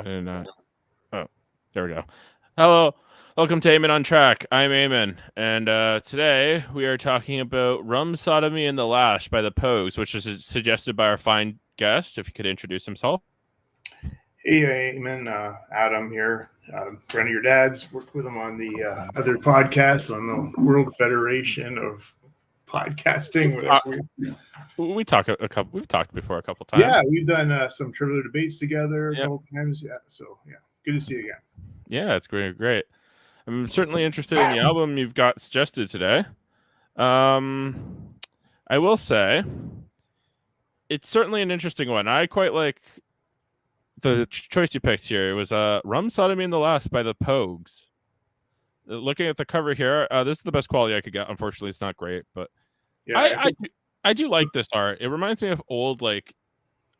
And oh, there we go. Hello, welcome to Eamon on Track. I'm Eamon, and today we are talking about Rum Sodomy the Lash by the Pogues, which is suggested by our fine guest. If he could introduce himself. Hey, Eamon, Adam here, friend of your dad's. Worked with him on the other podcasts on the World Federation of Podcasting. Whatever. We talked a couple. We've talked before a couple times. Yeah, we've done some Trivial Debates together a couple times. Yeah, so yeah, good to see you again. Yeah, it's great. I'm certainly interested in the album you've got suggested today. I will say, it's certainly an interesting one. I quite like the choice you picked here. It was Rum Sodomy the Lash by the Pogues. Looking at the cover here, this is the best quality I could get. Unfortunately, it's not great, but yeah, I do like this art. It reminds me of old like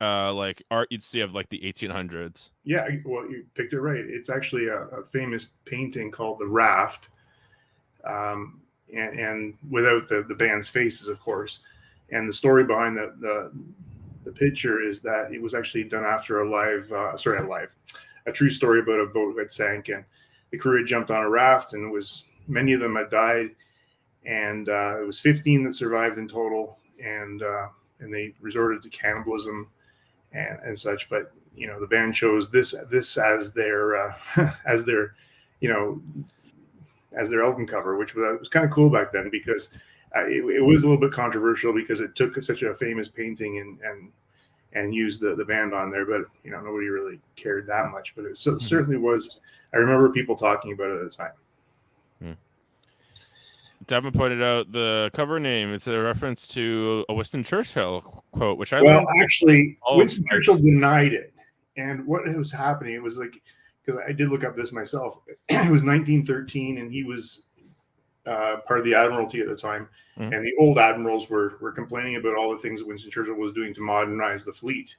art you'd see of like the 1800s. Yeah, well, you picked it right. It's actually a famous painting called The Raft, and without the band's faces, of course. And the story behind the picture is that it was actually done after a true story about a boat that sank, and the crew had jumped on a raft, and many of them had died, and it was 15 that survived in total, and they resorted to cannibalism and such. But the band chose this as their as their album cover, which was kind of cool back then, because it was a little bit controversial because it took such a famous painting and used the band on there, but nobody really cared that much. But it certainly was. I remember people talking about it at the time. Davan pointed out the cover name. It's a reference to a Winston Churchill quote, which actually, Winston Churchill denied it. And what was happening, it was like, because I did look up this myself. It was 1913, and he was part of the Admiralty at the time. Mm-hmm. And the old admirals were complaining about all the things that Winston Churchill was doing to modernize the fleet.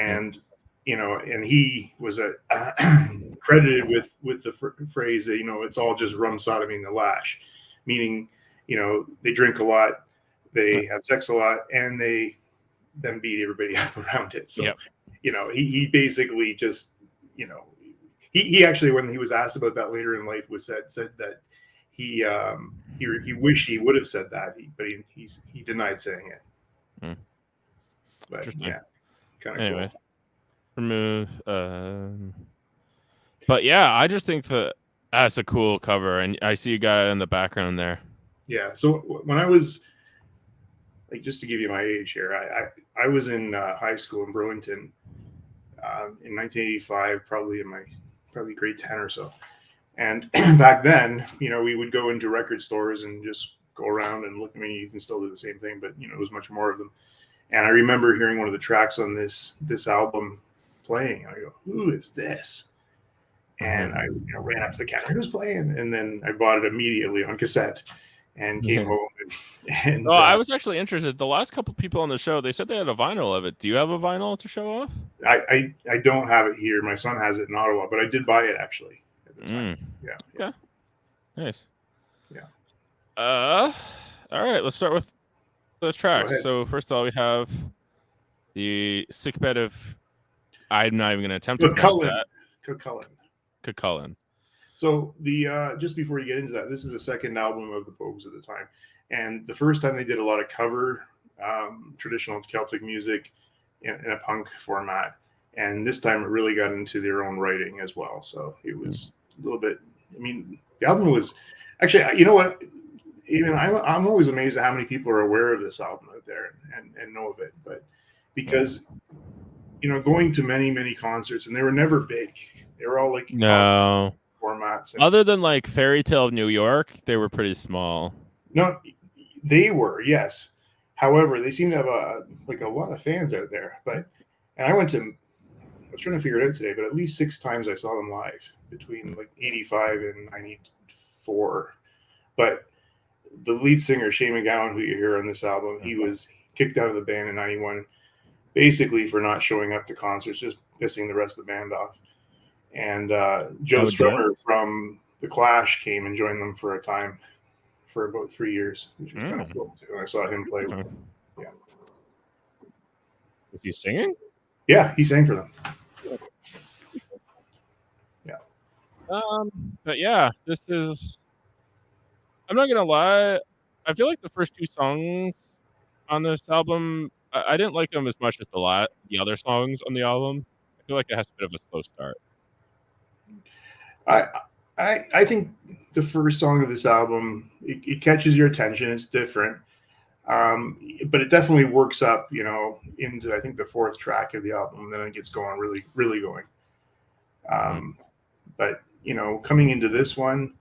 And and he was credited with the phrase that it's all just rum sodomy the lash, meaning they drink a lot, they have sex a lot, and they then beat everybody up around it. So he basically just he actually, when he was asked about that later in life, said that he wished he would have said that, but he denied saying it. But yeah, kind of cool. Remove. But yeah, I just think that's a cool cover, and I see you got it in the background there. Yeah. So when I was, like, just to give you my age here, I was in high school in Burlington in 1985, probably grade 10 or so. And back then, we would go into record stores and just go around and look. I mean, you can still do the same thing, but it was much more of them. And I remember hearing one of the tracks on this album playing. I go, "Who is this?" And I ran up to the counter. Who's playing? And then I bought it immediately on cassette and came home. And I was actually interested. The last couple people on the show, they said they had a vinyl of it. Do you have a vinyl to show off? I don't have it here. My son has it in Ottawa, but I did buy it actually at the time. Yeah. Okay. Nice. Yeah. All right. Let's start with the tracks. So first of all, we have the Sickbed of. I'm not even going to attempt to pronounce that. Cucullin. So just before you get into that, this is the second album of the Pogues at the time, and the first time they did a lot of cover traditional Celtic music in a punk format, and this time it really got into their own writing as well. So it was a little bit. I mean, the album was actually, you know what? Even I'm always amazed at how many people are aware of this album out there and know of it, but because going to many concerts, and they were never big. They were all like formats. Other than like Fairy Tale of New York, they were pretty small. No, they were, yes. However, they seem to have a lot of fans out there. And I was trying to figure it out today, but at least 6 times I saw them live between like 85 and 94. But the lead singer, Shane McGowan, who you hear on this album, he was kicked out of the band in 91, basically for not showing up to concerts, just pissing the rest of the band off. And Joe Strummer from The Clash came and joined them for a time for about 3 years, which was kind of cool too. And I saw him play with them. Yeah. Is he singing? Yeah, he sang for them. But yeah, this is. I'm not gonna lie. I feel like the first two songs on this album, I didn't like them as much as the other songs on the album. I feel like it has a bit of a slow start. I think the first song of this album it catches your attention. It's different, but it definitely works up, into I think the fourth track of the album. And then it gets going, really, really going. But coming into this one,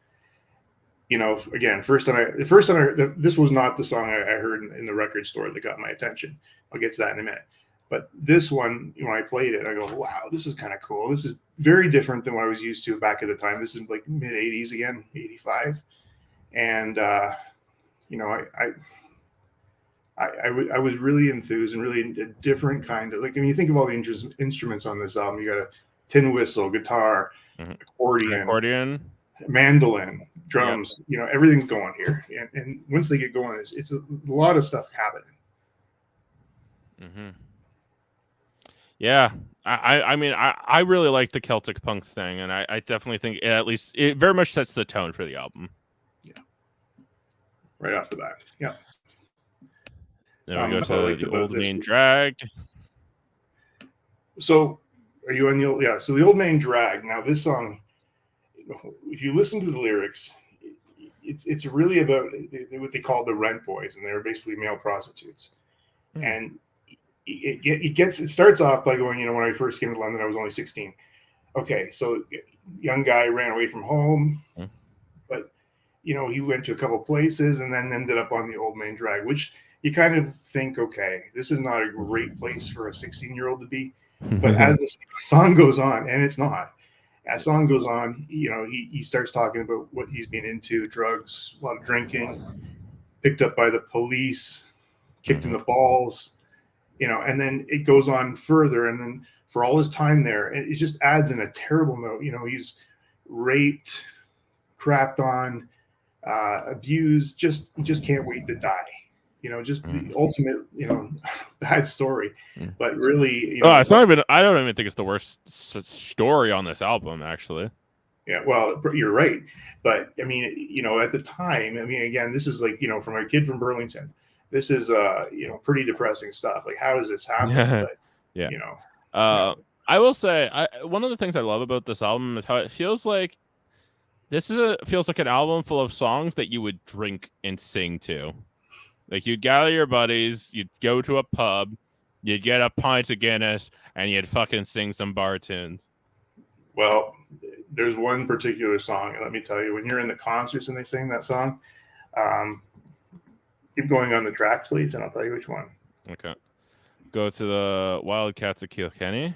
again, this was not the song I heard in the record store that got my attention. I'll get to that in a minute. But this one, when I played it, I go, wow, this is kind of cool. This is very different than what I was used to back at the time. This is like mid 80s again, 85. And, I was really enthused and really a different kind of, like, you think of all the instruments on this album. You got a tin whistle, guitar, accordion, mandolin, drums, everything's going here. And once they get going, it's a lot of stuff happening. Mm-hmm. Yeah, I really like the Celtic punk thing, and I definitely think it very much sets the tone for the album. Yeah, right off the bat. Yeah. Then we go to the Old Main Drag. So, are you on the old? Yeah. So the Old Main Drag. Now this song, if you listen to the lyrics, it's really about what they call the rent boys, and they're basically male prostitutes, and it starts off by going, when I first came to London, I was only 16. Okay, so young guy ran away from home, but he went to a couple places and then ended up on the Old Main Drag, which you kind of think, okay, this is not a great place for a 16-year-old to be. But as the song goes on, and it's not, as song goes on, he starts talking about what he's been into, drugs, a lot of drinking, picked up by the police, kicked in the balls. And then it goes on further. And then for all his time there, it just adds in a terrible note. He's raped, crapped on, abused, just can't wait to die. Just the ultimate, bad story. But really, it's not even, I don't even think it's the worst story on this album, actually. Yeah, well, you're right. But at the time, again, this is like, from a kid from Burlington. This is pretty depressing stuff. Like, how does this happen? But, yeah. I will say, one of the things I love about this album is how it feels like feels like an album full of songs that you would drink and sing to. Like, you'd gather your buddies, you'd go to a pub, you'd get a pint of Guinness, and you'd fucking sing some bar tunes. Well, there's one particular song, and let me tell you, when you're in the concerts and they sing that song, keep going on the tracks, please, and I'll tell you which one. Okay. Go to the Wildcats of Kilkenny.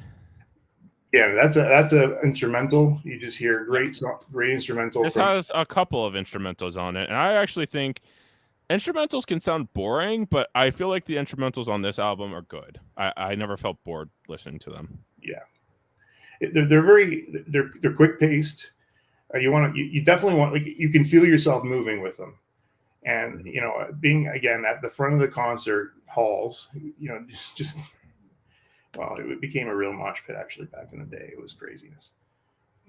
Yeah, that's a instrumental. You just hear great instrumental. This has a couple of instrumentals on it, and I actually think instrumentals can sound boring, but I feel like the instrumentals on this album are good. I never felt bored listening to them. Yeah, they're quick paced. You definitely want, like, you can feel yourself moving with them. And, being, again, at the front of the concert halls, it became a real mosh pit, actually, back in the day. It was craziness.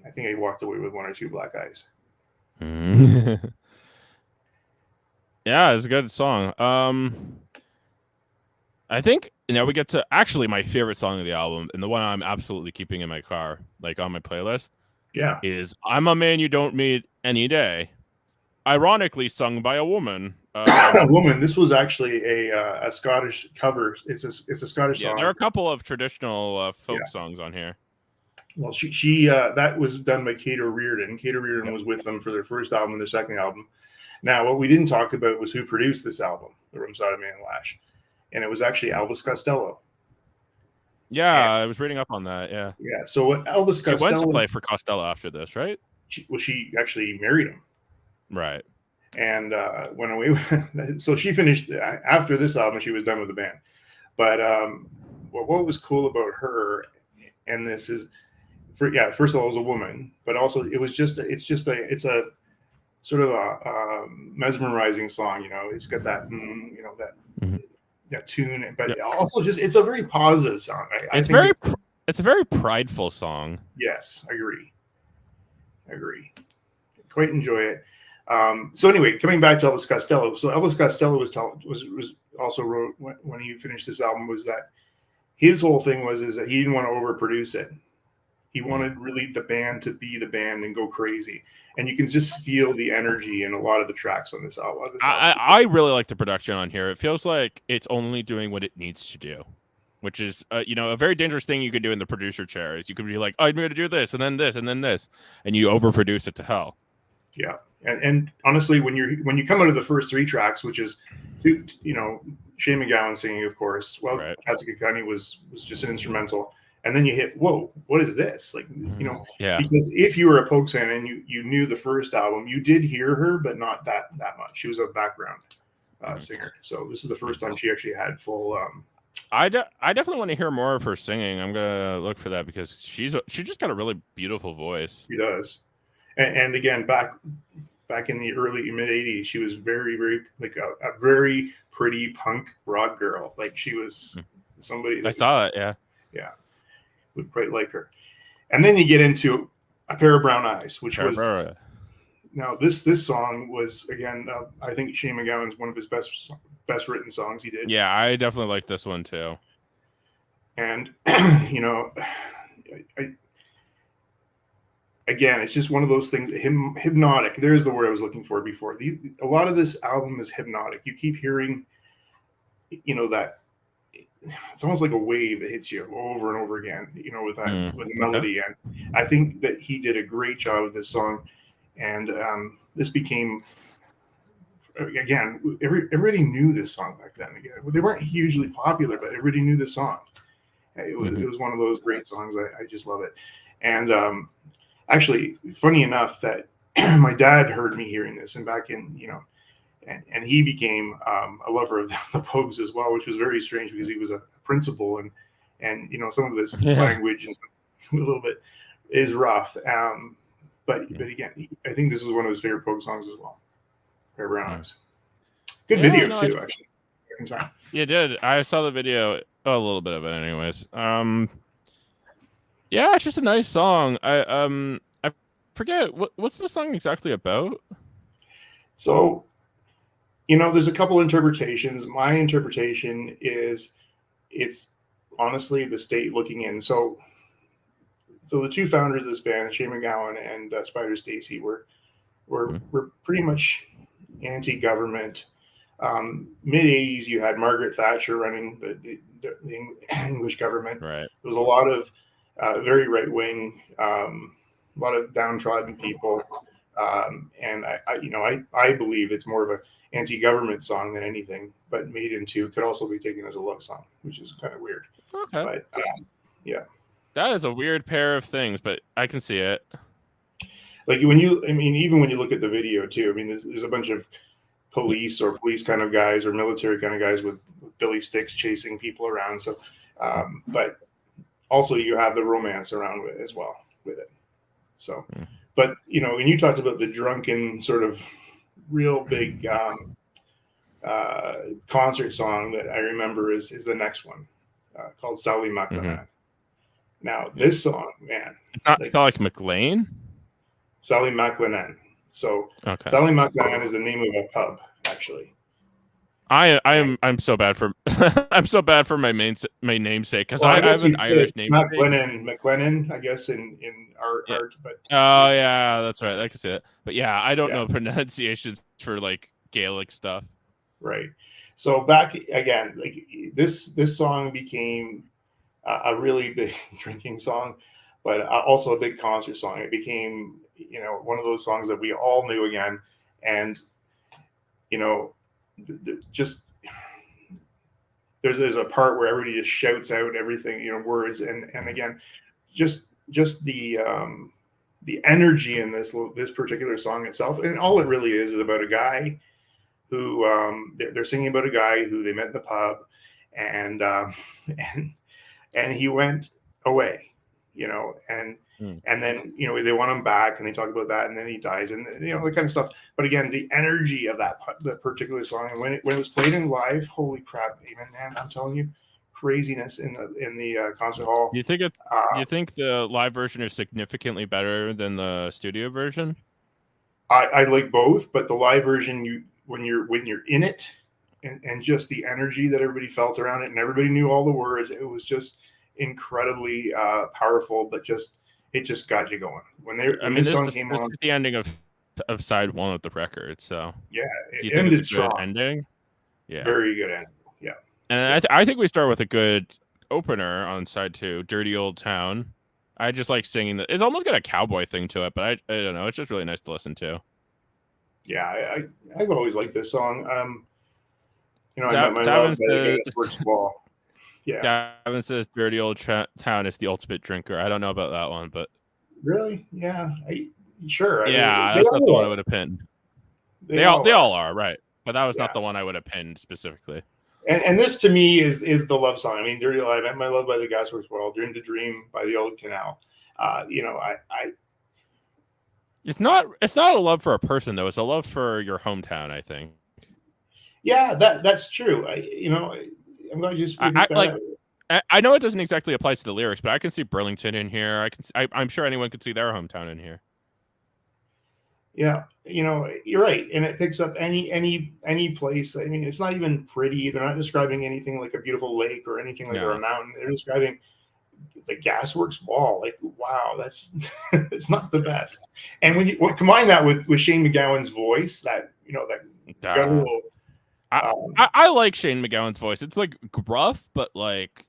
I think I walked away with one or two black eyes. Yeah, it's a good song. I think, we get to actually my favorite song of the album, and the one I'm absolutely keeping in my car, like on my playlist, is I'm a Man You Don't Meet Any Day. Ironically sung by a woman. A woman. This was actually a Scottish cover. It's a Scottish song. There are a couple of traditional folk songs on here. Well, she that was done by Kate O'Riordan. Kate O'Riordan was with them for their first album and their second album. Now, what we didn't talk about was who produced this album, the Rum Sodomy the Lash, and it was actually Elvis Costello. Yeah, I was reading up on that. Yeah. Yeah. So what Elvis Costello? She went to play for Costello after this, right? She actually married him. Right. And went away. So she finished after this album. She was done with the band. But what was cool about her, and this is, first of all, it was a woman, but also it's a sort of a mesmerizing song. It's got that that tune, but also it's a very positive song. It's a very prideful song. Yes, I agree. Quite enjoy it. So anyway, coming back to Elvis Costello. So Elvis Costello was also wrote when he finished this album was that his whole thing is that he didn't want to overproduce it. He wanted really the band to be the band and go crazy. And you can just feel the energy in a lot of the tracks on this album. I really like the production on here. It feels like it's only doing what it needs to do, which is, a very dangerous thing you could do in the producer chair. Is you could be like, oh, I'm going to do this, and then this, and then this, and you overproduce it to hell. Yeah, and honestly, when you come out of the first 3 tracks, which is, Shane MacGowan singing, of course. Well, right. Katsukakani was just an instrumental. And then you hit, whoa, what is this? Like, yeah. Because if you were a Pogues fan and you knew the first album, you did hear her, but not that much. She was a background singer. So this is the first time she actually had full. I definitely want to hear more of her singing. I'm gonna look for that because she just got a really beautiful voice. She does, and again back in the early mid '80s, she was very, very like a very pretty punk rock girl. Like she was somebody. I saw it. Yeah. Yeah. Would quite like her. And then you get into A Pair of Brown Eyes, which was now this song was again I think Shane MacGowan's one of his best written songs he did. Yeah, I definitely like this one too. And again, it's just one of those things. Hypnotic. There's the word I was looking for before. A lot of this album is hypnotic. You keep hearing, that. It's almost like a wave that hits you over and over again, with the melody. Okay. And I think that he did a great job with this song. And this became, again, everybody knew this song back then. Again, they weren't hugely popular, but everybody knew this song. It was one of those great songs. I just love it. And actually, funny enough that my dad heard me hearing this, and back in, and he became a lover of the Pogues as well, which was very strange because he was a principal, and some of this language and a little bit is rough. But again, I think this is one of his favorite Pogues songs as well. Pair of Brown Eyes. Good video too, actually. Yeah, it did. I saw the video, a little bit of it, anyways. Yeah, it's just a nice song. I forget what's the song exactly about. So. There's a couple interpretations. My interpretation is it's honestly the state looking in. So the 2 founders of this band, Shane MacGowan and Spider Stacy, were pretty much anti-government. Mid '80s, you had Margaret Thatcher running the English government. Right. There was a lot of very right wing, a lot of downtrodden people, and I believe it's more of a anti-government song than anything, but made into could also be taken as a love song, which is kind of weird. Okay. But yeah, that is a weird pair of things, but I can see it. Like even when you look at the video too, there's a bunch of police kind of guys or military kind of guys with billy sticks chasing people around. So, but also you have the romance around it as well with it. So, but when you talked about the drunken sort of real big concert song that I remember is the next one called Sally MacLennan. Now this song, man, it's not like McLean. Sally MacLennan. So Sally MacLennan is the name of a pub, actually. I'm so bad for I'm so bad for my namesake because I have an Irish name. McLennan, I guess in art, but oh yeah, that's right. I can see it, but yeah, I don't know pronunciations for like Gaelic stuff. Right. So back again, like this song became a really big drinking song, but also a big concert song. It became one of those songs that we all knew again, and just there's a part where everybody just shouts out everything, words, and again, just the energy in this particular song itself, and all it really is about a guy who they're singing about a guy who they met in the pub, and he went away, and then they want him back, and they talk about that, and then he dies, and that kind of stuff. But again, the energy of that particular song, and when it was played in live, holy crap, Eamon, man, I'm telling you, craziness in the concert hall. Do you think the live version is significantly better than the studio version? I like both, but the live version, when you're in it, and just the energy that everybody felt around it, and everybody knew all the words. It was just incredibly powerful, but it just got you going. When this song came on, this is the ending of side one of the record. So yeah, do you think it's a good ending? Yeah, very good ending. Yeah, and I think we start with a good opener on side two, "Dirty Old Town." I just like singing that. It's almost got a cowboy thing to it, but I don't know. It's just really nice to listen to. Yeah, I've always liked this song. I met my Davan love by the Gasworks Ball. Yeah, Davan says "Dirty Old Town" is the ultimate drinker. I don't know about that one, but really, yeah, sure. Yeah, that's not the one I would have pinned. They all are, right? But that was not the one I would have pinned specifically. And this to me is the love song. I mean, "Dirty Old," I met my love by the Gasworks Ball, "Dream to Dream" by the Old Canal. It's not a love for a person though. It's a love for your hometown, I think. Yeah, that's true. I'm glad you just I know it doesn't exactly apply to the lyrics, but I can see Burlington in here. I'm sure anyone could see their hometown in here. Yeah, you're right, and it picks up any place. I mean, it's not even pretty. They're not describing anything like a beautiful lake or anything like or a mountain. They're describing the Gasworks Ball. Like, wow, that's it's not the best. And when you combine that with Shane MacGowan's voice, that guttural. I like Shane MacGowan's voice. It's like gruff, but like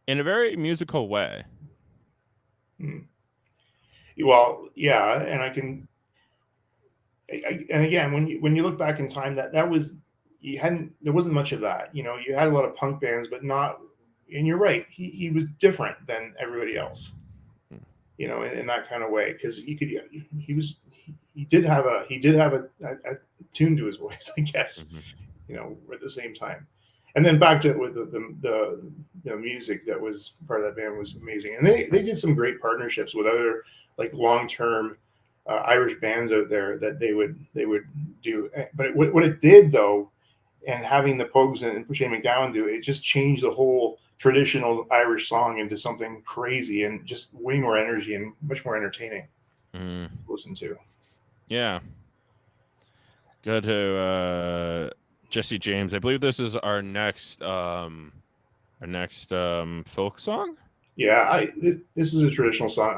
in a very musical way. Well, yeah, and I can. And again, when you look back in time, there wasn't much of that. You had a lot of punk bands, but not. And you're right, he was different than everybody else. In that kind of way, because he did have a tune to his voice, I guess. At the same time, and then back to with the music that was part of that band was amazing, and they did some great partnerships with other like long-term Irish bands out there that they would do. But what it did though, and having the Pogues and Shane MacGowan do it, just changed the whole traditional Irish song into something crazy and just way more energy and much more entertaining to listen to. Yeah. Go to Jesse James. I believe this is our next folk song. Yeah, this is a traditional song.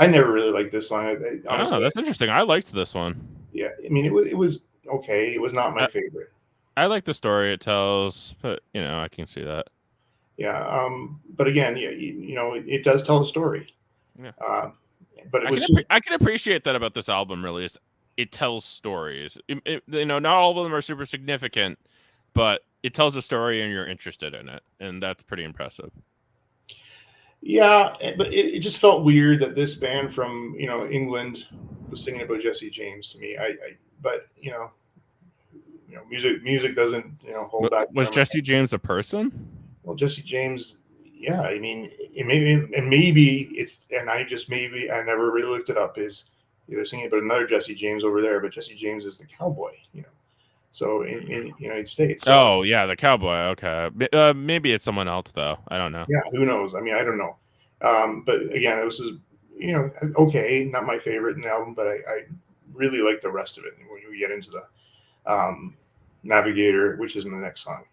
I never really liked this song. Honestly, that's interesting. I liked this one. Yeah, I mean, it was okay. It was not my favorite. I like the story it tells, but I can see that. Yeah, but again, it does tell a story. Yeah. But I can appreciate that about this album. Really, is it tells stories. Not all of them are super significant, but it tells a story and you're interested in it, and that's pretty impressive. Yeah, but it just felt weird that this band from England was singing about Jesse James to me. But music doesn't hold back. Was Jesse James a person? Well, Jesse James, yeah. I mean, maybe it's, and I never really looked it up. Is they're singing about another Jesse James over there, but Jesse James is the cowboy. So in the United States. So, oh yeah, the cowboy. Okay, maybe it's someone else though. I don't know. Yeah, who knows? I mean, I don't know. But again, this is okay, not my favorite in the album, but I really like the rest of it. When we get into the Navigator, which is my next song.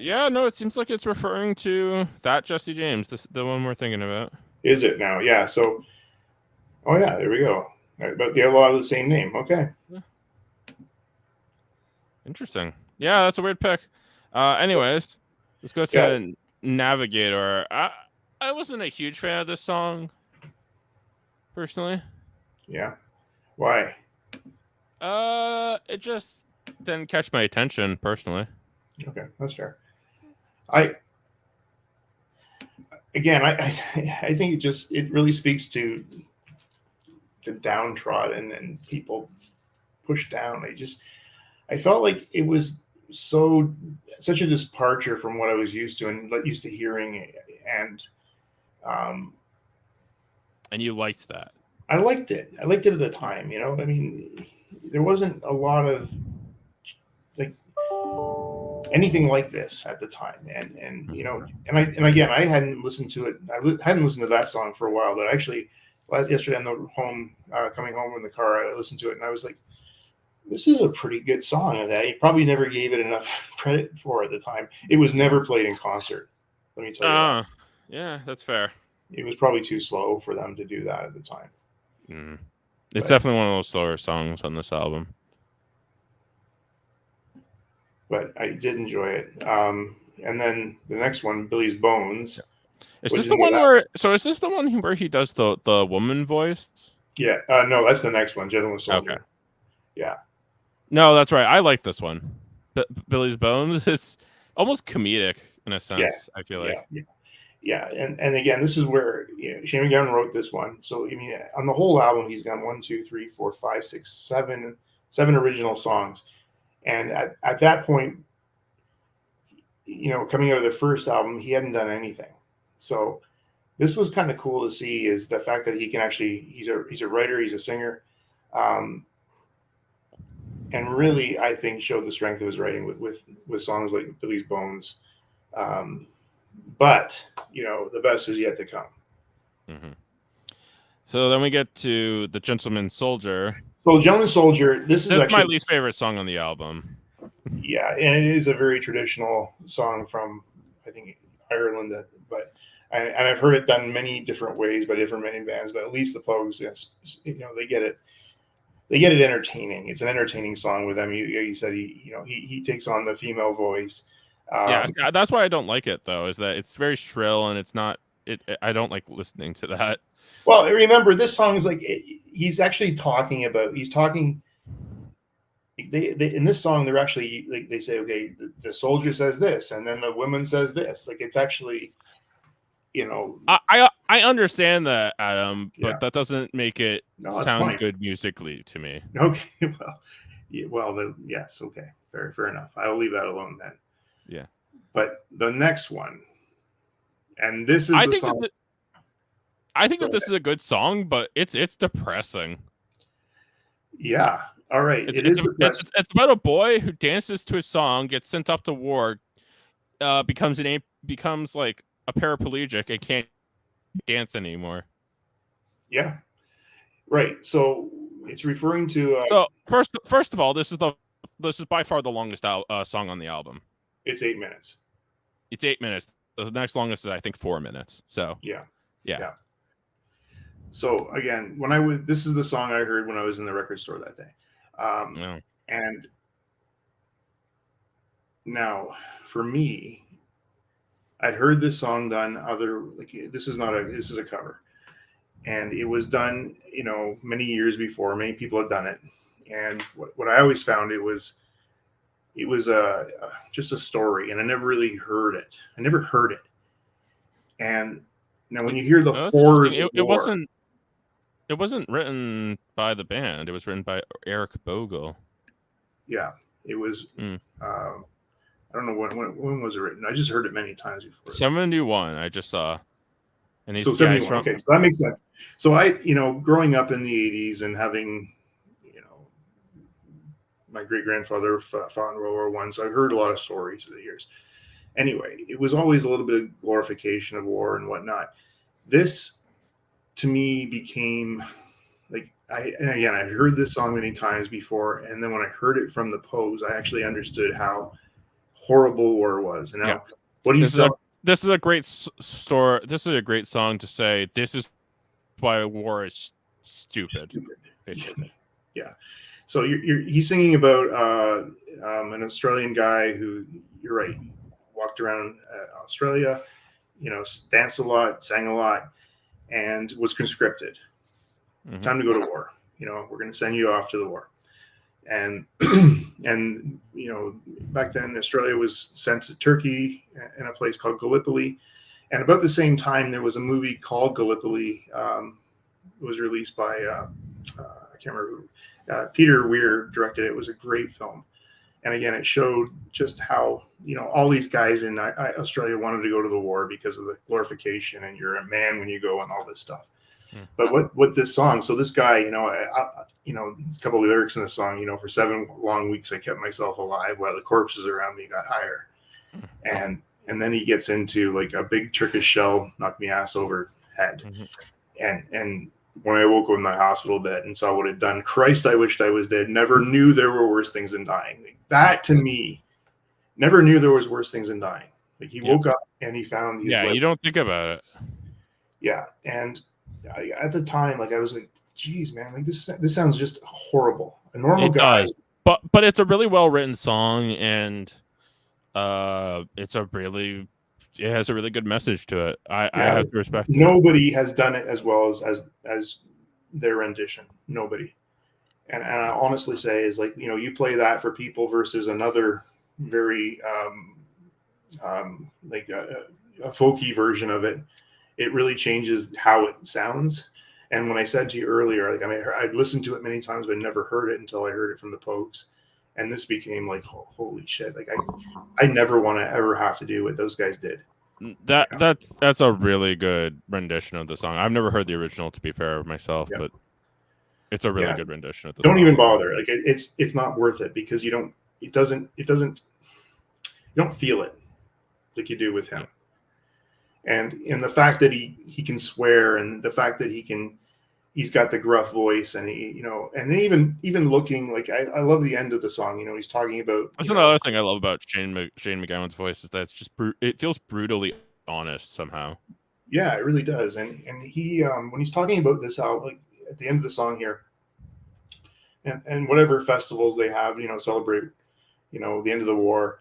Yeah, no, it seems like it's referring to that Jesse James, the one we're thinking about. Is it now? Yeah. So, oh yeah, there we go. But they have a lot of the same name. Okay. Yeah. Interesting. Yeah, that's a weird pick. Anyways, let's go to Navigator. I wasn't a huge fan of this song, personally. Yeah. Why? It just didn't catch my attention, personally. Okay, that's fair. I think it really speaks to the downtrodden and people pushed down. I felt like it was such a departure from what I was used to and used to hearing, and you liked that. I liked it. I liked it at the time. I mean, there wasn't a lot of anything like this at the time. And you know, and again, I hadn't listened to it. Hadn't listened to that song for a while, but actually yesterday on the coming home in the car, I listened to it and I was like, this is a pretty good song. And that you probably never gave it enough credit for at the time. It was never played in concert. Let me tell you that. Yeah, that's fair. It was probably too slow for them to do that at the time. It's definitely one of those slower songs on this album. But I did enjoy it. And then the next one, Billy's Bones. Is this the one where? So is this the one where he does the woman voice? Yeah. No, that's the next one, Gentleman Soldier. Okay. Yeah. No, that's right. I like this one. Billy's Bones. It's almost comedic in a sense. Yeah. I feel like. Yeah. And again, this is where Shane MacGowan wrote this one. So I mean, on the whole album, he's got 1, 2, 3, 4, 5, 6, 7 original songs. And at that point, coming out of the first album, he hadn't done anything. So this was kind of cool to see, is the fact that he can actually, he's a writer, he's a singer, and really, I think, showed the strength of his writing with songs like Billy's Bones. But the best is yet to come. Mm-hmm. So then we get to the Gentleman Soldier. So Gentleman Soldier, this is actually my least favorite song on the album. Yeah, and it is a very traditional song from, I think, Ireland. But I've heard it done many different ways by many bands. But at least the Pogues, yes, they get it. They get it entertaining. It's an entertaining song with them. He said he takes on the female voice. Yeah, that's why I don't like it though. Is that it's very shrill and it's not. I don't like listening to that. Well, remember, this song is like he's actually talking about. He's talking. They in this song, they're actually like they say, okay, the soldier says this, and then the woman says this. Like it's actually, I understand that, Adam, but that doesn't make it sound good musically to me. Okay, yes, okay, fair enough. I'll leave that alone then. Yeah, but the next one, and this is the song. I think that this is a good song, but it's depressing. Yeah. All right. It's about a boy who dances to a song, gets sent off to war, becomes like a paraplegic and can't dance anymore. Yeah. Right. So it's referring to. So first of all, this is by far the longest song on the album. It's 8 minutes. It's 8 minutes. The next longest is I think 4 minutes. So yeah. So again, this is the song I heard when I was in the record store that day. And now for me, I'd heard this song done this is a cover, and it was done, many years before. Many people had done it. And what I always found, it was just a story, and I never really heard it. And now when you hear the horrors, it wasn't written by the band. It was written by Eric Bogle. Yeah, it was. I don't know when was it written. I just heard it many times before. 71, I just saw. And he's 71. Okay, so that makes sense. So I, growing up in the 80s and having, my great grandfather fought in World War I, so I heard a lot of stories of the years. Anyway, it was always a little bit of glorification of war and whatnot. This, to me, became like I heard this song many times before, and then when I heard it from the Pogues, I actually understood how horrible war was. And now, what do you say? This is a great story. This is a great song to say. This is why war is stupid. Basically. Yeah. So he's singing about an Australian guy who, you're right, walked around Australia, danced a lot, sang a lot, and was conscripted. Mm-hmm. Time to go to war. We're going to send you off to the war. And back then Australia was sent to Turkey in a place called Gallipoli. And about the same time, there was a movie called Gallipoli. It was released by I can't remember who. Peter Weir directed it. It was a great film. And again, it showed just how, all these guys in Australia wanted to go to the war because of the glorification, and you're a man when you go and all this stuff. But what this song? So this guy, a couple of lyrics in the song. For 7 long weeks, I kept myself alive while the corpses around me got higher. And then he gets into like a big Turkish shell knocked me ass over head. And when I woke up in my hospital bed and saw what it had done, Christ, I wished I was dead. Never knew there were worse things than dying. Like, that to me, never knew there was worse things than dying. Like he woke up and he found his you don't think about it. Yeah, and at the time, like I was like, geez, man, like this sounds just horrible. A normal guy. Does. But it's a really well written song, and it has a really good message to it. I have to respect it. Nobody has done it as well as their rendition. Nobody. And I honestly say is like, you play that for people versus another very like a folky version of it. It really changes how it sounds. And when I said to you earlier, like, I mean, I'd listened to it many times, but never heard it until I heard it from the Pogues. And this became like, holy shit. Like I never want to ever have to do what those guys did. That's a really good rendition of the song. I've never heard the original, to be fair, myself, but it's a really good rendition of the song. Don't even bother. Like it's not worth it because you don't feel it like you do with him. And the fact that he can swear, and the fact that he's got the gruff voice, and and then even looking like I love the end of the song. He's talking about. That's another thing I love about Shane MacGowan's voice is that it's just it feels brutally honest somehow. Yeah, it really does. And he when he's talking about this out like at the end of the song here, and whatever festivals they have, celebrate, the end of the war,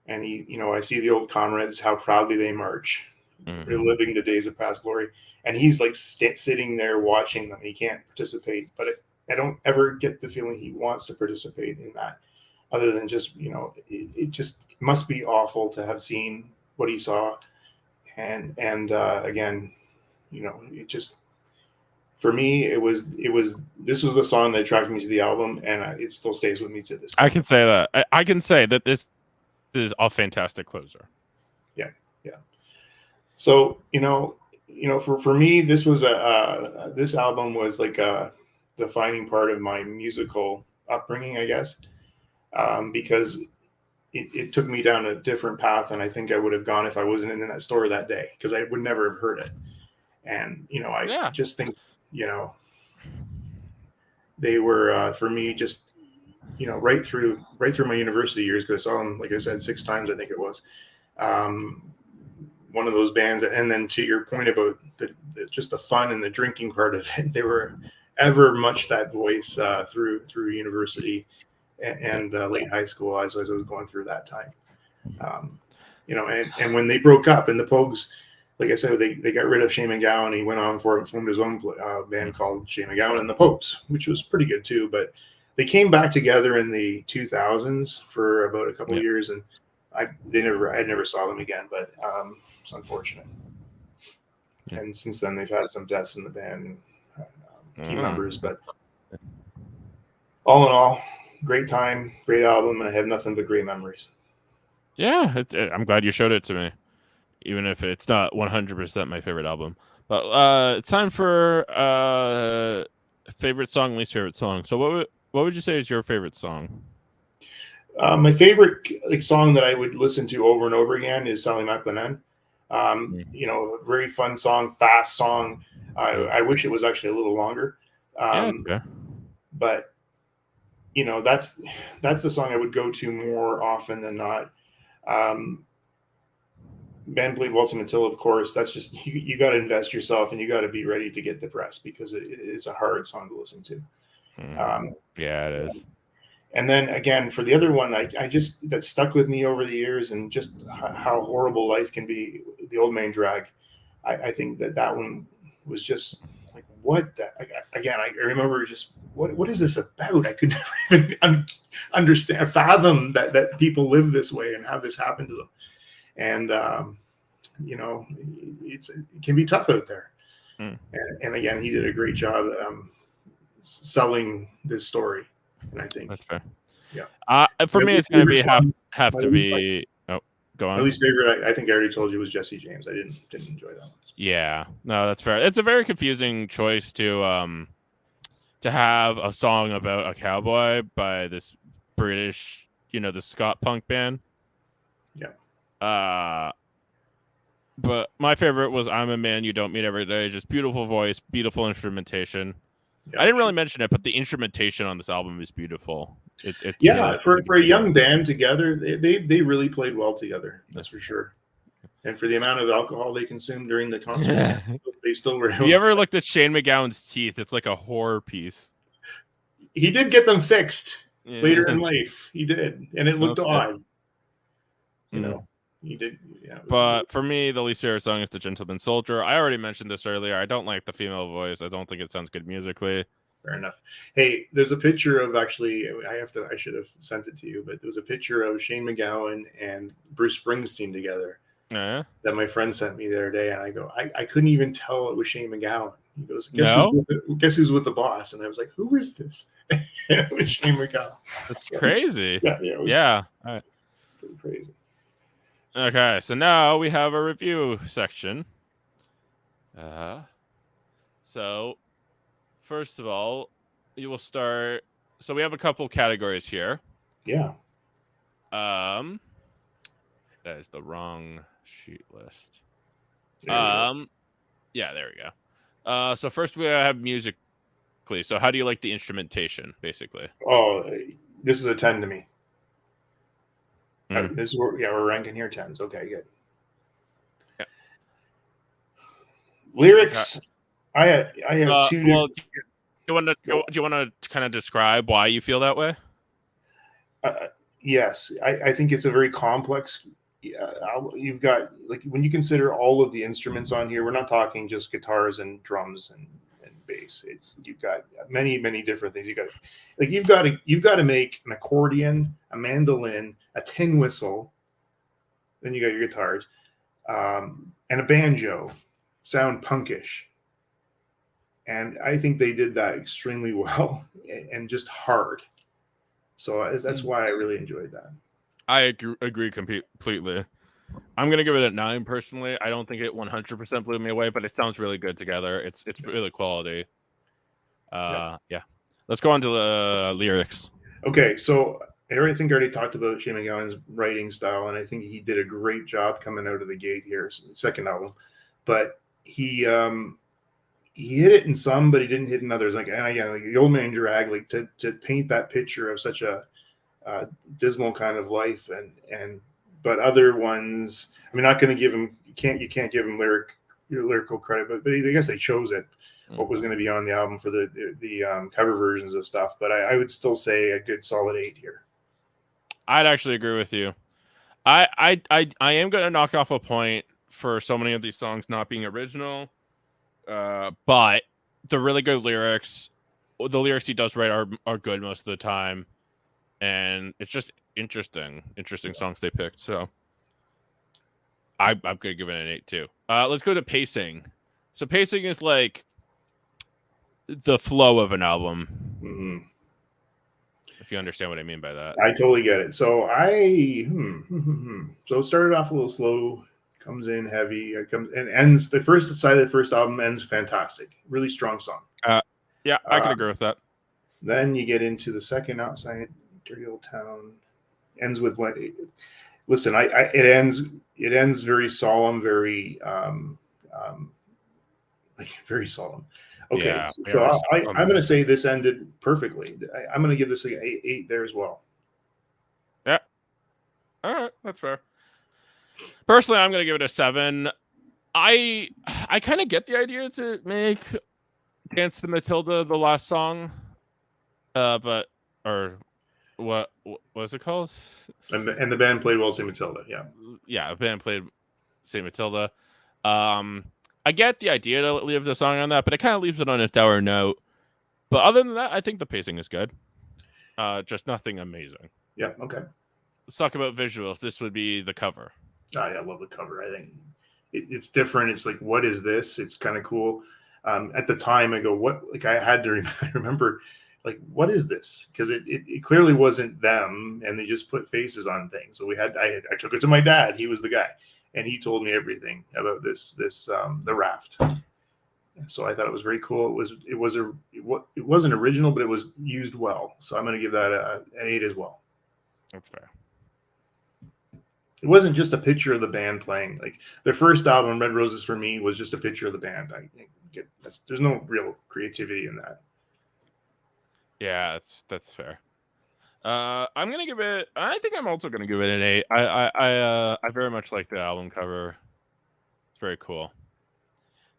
and I see the old comrades, how proudly they march. Reliving the days of past glory, and he's like sitting there watching them. He can't participate, but I don't ever get the feeling he wants to participate in that, other than just it just must be awful to have seen what he saw, and again, it just for me this was the song that attracted me to the album, and it still stays with me to this point. I can say that I can say that this is a fantastic closer. Yeah. So, for me, this was this album was like a defining part of my musical upbringing, I guess, because it took me down a different path than I think I would have gone if I wasn't in that store that day, because I would never have heard it. And, I just think, they were, for me, just, right through my university years, because I saw them, like I said, 6 times, I think it was. One of those bands, and then to your point about just the fun and the drinking part of it, they were ever much that voice through university and late high school as I was going through that time. And when they broke up, and the Pogues, like I said, they got rid of Shane MacGowan. He went on formed his own band called Shane MacGowan and the Popes, which was pretty good too. But they came back together in the 2000s for about a couple of years, and I never saw them again, but it's unfortunate. And since then, they've had some deaths in the band, key members. But all in all, great time, great album, and I have nothing but great memories. Yeah, I'm glad you showed it to me, even if it's not 100% my favorite album. But it's time for favorite song, least favorite song. So what would you say is your favorite song? My favorite song that I would listen to over and over again is Sally McLennan. A very fun song, fast song. I wish it was actually a little longer. But that's the song I would go to more often than not. Ben played Waltzing Matilda, of course. That's just you got to invest yourself, and you got to be ready to get depressed because it's a hard song to listen to. Yeah, it is. And then again, for the other one, I just that stuck with me over the years, and just how horrible life can be. The Old Main Drag. I think that one was just like, what? Again, I remember just what is this about? I could never even fathom that people live this way and have this happen to them. And it can be tough out there. And again, he did a great job selling this story. And I think that's fair. Yeah. For me, it's going to have to be. Oh, Go on. My least favorite, I think I already told you, was Jesse James. I didn't enjoy that one. Yeah, no, that's fair. It's a very confusing choice to have a song about a cowboy by this British, the Scott punk band. Yeah. But my favorite was "I'm a Man You Don't Meet Every Day." Just beautiful voice, beautiful instrumentation. Yeah. I didn't really mention it, but the instrumentation on this album is beautiful. It's for a young band together, they really played well together. That's for sure. And for the amount of alcohol they consumed during the concert, they still were. Have you ever looked at Shane MacGowan's teeth? It's like a horror piece. He did get them fixed later in life. He did, and it looked odd. He did. Yeah. But for me, the least favorite song is "The Gentleman Soldier." I already mentioned this earlier. I don't like the female voice. I don't think it sounds good musically. Fair enough. Hey, there's a picture of I should have sent it to you, but there was a picture of Shane MacGowan and Bruce Springsteen together that my friend sent me the other day, and I go, I couldn't even tell it was Shane MacGowan. He goes, guess who's with the boss? And I was like, who is this? It was Shane MacGowan. That's crazy. Yeah. All right. Pretty crazy. Okay, so now we have a review section. So first of all, you will start. So we have a couple categories here. Yeah. That is the wrong sheet list. Yeah, there we go. So first we have musically. So how do you like the instrumentation, basically? Oh, this is a 10 to me. This is we're ranking here 10s. Okay, good. Yeah. Lyrics. Okay. I have two. Well, do you want to kind of describe why you feel that way? Yes, I think it's a very complex. You've got, like, when you consider all of the instruments on here, we're not talking just guitars and drums and bass. You've got many different things. You've got to make an accordion, a mandolin, a tin whistle. Then you got your guitars, and a banjo, sound punkish. And I think they did that extremely well and just hard. So that's why I really enjoyed that. I agree completely. I'm going to give it a 9 personally. I don't think it 100% blew me away, but it sounds really good together. It's really quality. Yeah. Let's go on to the lyrics. Okay, so I think I already talked about Shane MacGowan's writing style, and I think he did a great job coming out of the gate here, second album. But he hit it in some, but he didn't hit in others. Like, and again, like the Old Man Drag, like to paint that picture of such a dismal kind of life, but other ones, I mean, not going to give him. You can't give him lyrical credit, but I guess they chose it. What was going to be on the album for the cover versions of stuff, but I would still say a good solid 8 here. I'd actually agree with you. I am going to knock off a point for so many of these songs not being original, but the really good lyrics. The lyrics he does write are good most of the time, and it's just interesting songs they picked. So I'm going to give it an 8 too. Let's go to pacing. So pacing is like the flow of an album. Mm-hmm. If you understand what I mean by that. I totally get it. So so it started off a little slow, comes in heavy, comes and ends. The first side of the first album ends fantastic. Really strong song. Yeah, I can agree with that. Then you get into the second, Outside Dirty Old Town. Ends with, listen, it ends very solemn, very very solemn. Okay, yeah, so I'm going to say this ended perfectly. I'm going to give this like an 8 there as well. Yeah. All right, that's fair. Personally, I'm going to give it a 7. I kind of get the idea to make Dance to Matilda the last song, what was it called? And the band played well, St. Matilda. Yeah, the band played St. Matilda. I get the idea to leave the song on that, but it kind of leaves it on a dour note. But other than that, I think the pacing is good. Just nothing amazing. Yeah, okay. Let's talk about visuals. This would be the cover. I love the cover. I think it's different. It's like, what is this? It's kind of cool. At the time, I go, what? Like, I had to remember like, what is this? Because it clearly wasn't them, and they just put faces on things. So I took it to my dad. He was the guy, and he told me everything about the raft. So I thought it was very cool. It wasn't original, but it was used well. So I'm going to give that an 8 as well. That's fair. It wasn't just a picture of the band playing. Like their first album, Red Roses for me, was just a picture of the band. There's no real creativity in that. Yeah, that's fair. I'm gonna give it. I think I'm also gonna give it an 8. I very much like the album cover. It's very cool.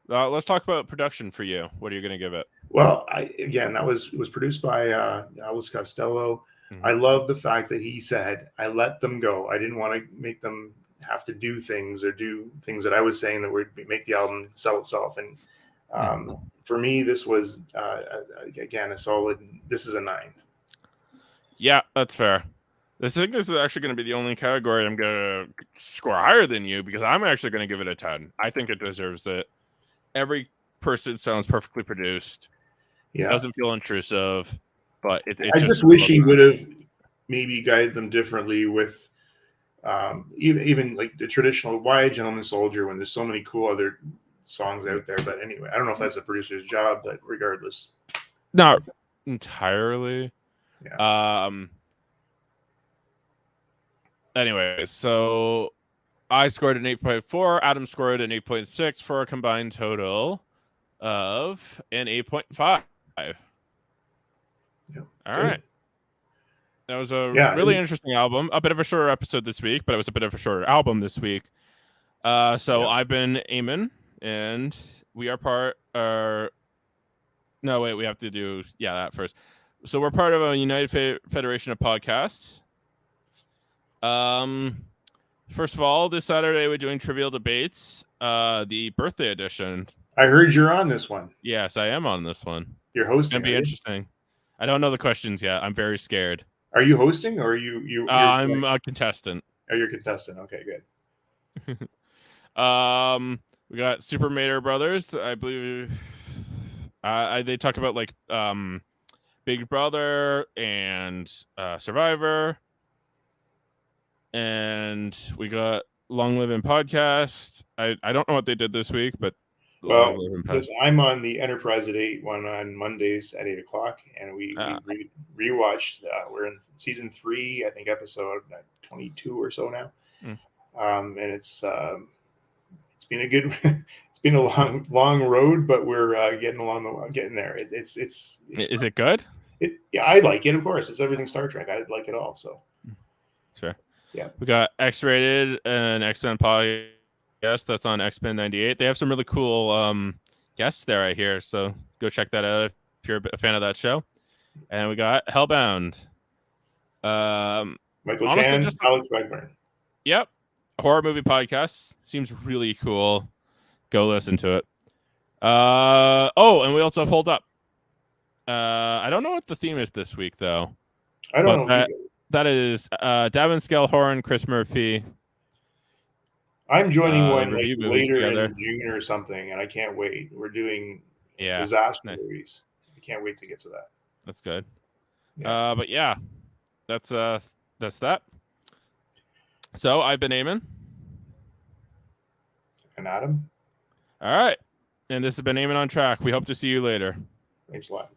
Let's talk about production for you. What are you gonna give it? Well, that was produced by Elvis Costello. Mm-hmm. I love the fact that he said, "I let them go. I didn't want to make them have to do things that I was saying that would make the album sell itself." And for me, this was again a solid. This is a 9. Yeah, that's fair. I think this is actually going to be the only category I'm going to score higher than you, because I'm actually going to give it a 10. I think it deserves it. Every person sounds perfectly produced. Yeah, it doesn't feel intrusive, but I just wish he would have maybe guided them differently with even like the traditional "Why a Gentleman Soldier" when there's so many cool other songs out there. But anyway, I don't know if that's a producer's job, but regardless, not entirely. Yeah. Anyway, so I scored an 8.4. Adam scored an 8.6 for a combined total of an 8.5. Yep. All right. That was a really interesting album. A bit of a shorter episode this week, but it was a bit of a shorter album this week. I've been Eamon, and we are part. No, wait, we have to do that first. So we're part of a United Federation of Podcasts. First of all, this Saturday we're doing Trivial Debates, the birthday edition. I heard you're on this one. Yes, I am on this one. You're hosting. It's gonna be interesting. I don't know the questions yet. I'm very scared. Are you hosting or are you? I'm a contestant. Oh, you're a contestant. Okay, good. We got Super Mader Brothers. I believe they talk about like Big Brother and Survivor. And we got Long Living Podcast. I don't know what they did this week, but I'm on the Enterprise at 8 one on Mondays at 8:00, and we rewatched. We're in season 3, I think, episode 22 or so now. And it's been a good. It's been a long road, but we're getting there. Is it good? Yeah, I like it. Of course, it's everything Star Trek. I like it all. So that's fair. Yeah, we got X-Rated and X-Men podcast. That's on X-Men 98. They have some really cool guests there, I hear. So go check that out if you're a fan of that show. And we got Hellbound. Michael Chan, Alex Wegburn. Yep, a horror movie podcast. Seems really cool. Go listen to it. And we also have Hold Up. I don't know what the theme is this week, though. I don't know. That is Davan, Skelhorn, Chris Murphy. I'm joining one later in June or something, and I can't wait. We're doing disaster movies. I can't wait to get to that. That's good. Yeah. But yeah, that's that. So I've been Eamon. And Adam. All right. And this has been Eamon on Track. We hope to see you later. Thanks a lot.